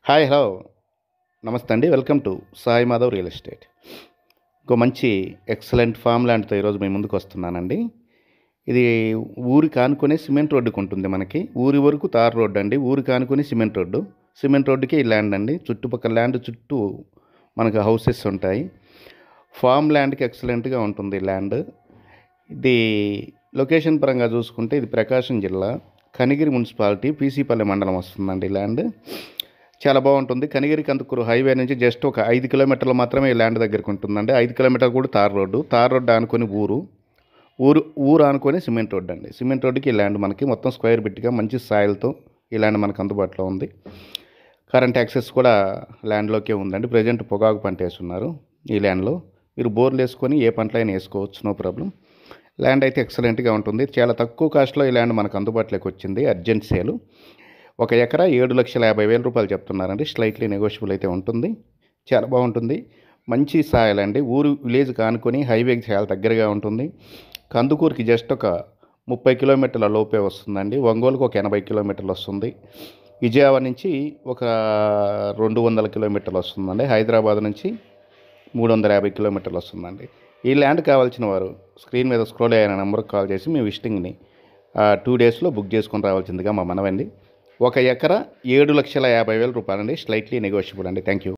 Hi hello నమస్తే అండి. Welcome to Sai Madhav real estate. ఇంకో మంచి ఎక్సలెంట్ ఫామ్ ల్యాండ్తో ఈరోజు మీ ముందుకు వస్తున్నానండి. ఇది ఊరికి ఆనుకునే సిమెంట్ రోడ్డుకు ఉంటుంది. మనకి ఊరి వరకు తార్ రోడ్డు అండి. ఊరికి ఆనుకుని సిమెంట్ రోడ్డుకి ఈ ల్యాండ్ అండి. చుట్టుపక్కల ల్యాండ్ చుట్టూ మనకు హౌసెస్ ఉంటాయి. ఫామ్ ల్యాండ్కి ఎక్సలెంట్గా ఉంటుంది ల్యాండ్. ఇది లొకేషన్ పరంగా చూసుకుంటే ఇది ప్రకాశం జిల్లా కనిగిరి మున్సిపాలిటీ పీసీపల్లి మండలం వస్తుందండి ల్యాండ్. చాలా బాగుంటుంది. కనిగిరి కందుకూరు హైవే నుంచి జస్ట్ ఒక 5 కిలోమీటర్లు మాత్రమే ఈ ల్యాండ్ దగ్గరికి ఉంటుందండి. 5 కిలోమీటర్లు కూడా తార్ రోడ్డు ఆనుకొని ఊరు ఆనుకొని సిమెంట్ రోడ్డు అండి. సిమెంట్ రోడ్డుకి ఈ ల్యాండ్ మనకి మొత్తం స్క్వేర్ బిట్గా మంచి సాయిల్తో ఈ ల్యాండ్ మనకు అందుబాటులో ఉంది. కరెంట్ యాక్సెస్ కూడా ల్యాండ్లోకే ఉందండి. ప్రజెంట్ పొగాకు పంట వేస్తున్నారు ఈ ల్యాండ్లో. మీరు బోర్లు వేసుకొని ఏ పంటలైనా వేసుకోవచ్చు, నో ప్రాబ్లం. ల్యాండ్ అయితే ఎక్సలెంట్గా ఉంటుంది. చాలా తక్కువ కాస్ట్లో ఈ ల్యాండ్ మనకు అందుబాటులోకి వచ్చింది. అర్జెంట్ సేలు. 1 ఎకరా 7,50,000 రూపాయలు చెప్తున్నారండి. స్లైట్లీ నెగోషియబుల్ అయితే ఉంటుంది. చాలా బాగుంటుంది. మంచి సాయిల్ అండి. విలేజ్కి ఆనుకొని హైవేకి చాలా దగ్గరగా ఉంటుంది. కందుకూరుకి జస్ట్ ఒక 30 కిలోమీటర్ల లోపే వస్తుందండి. ఒంగోలుకు ఒక 80 కిలోమీటర్లు వస్తుంది. విజయవాడ నుంచి ఒక 200 కిలోమీటర్లు వస్తుందండి. హైదరాబాద్ నుంచి 350 కిలోమీటర్లు వస్తుందండి. ఈ ల్యాండ్ కావాల్సిన వారు స్క్రీన్ మీద స్క్రోల్ అయిన నెంబర్కి కాల్ చేసి మీ విజిటింగ్ని 2 డేస్లో బుక్ చేసుకొని రావాల్సిందిగా మా మనవండి. 1 ఎకరా 7,50,000 రూపాయలండి. స్లైట్లీ నెగోషియబుల్ అండి. Thank you.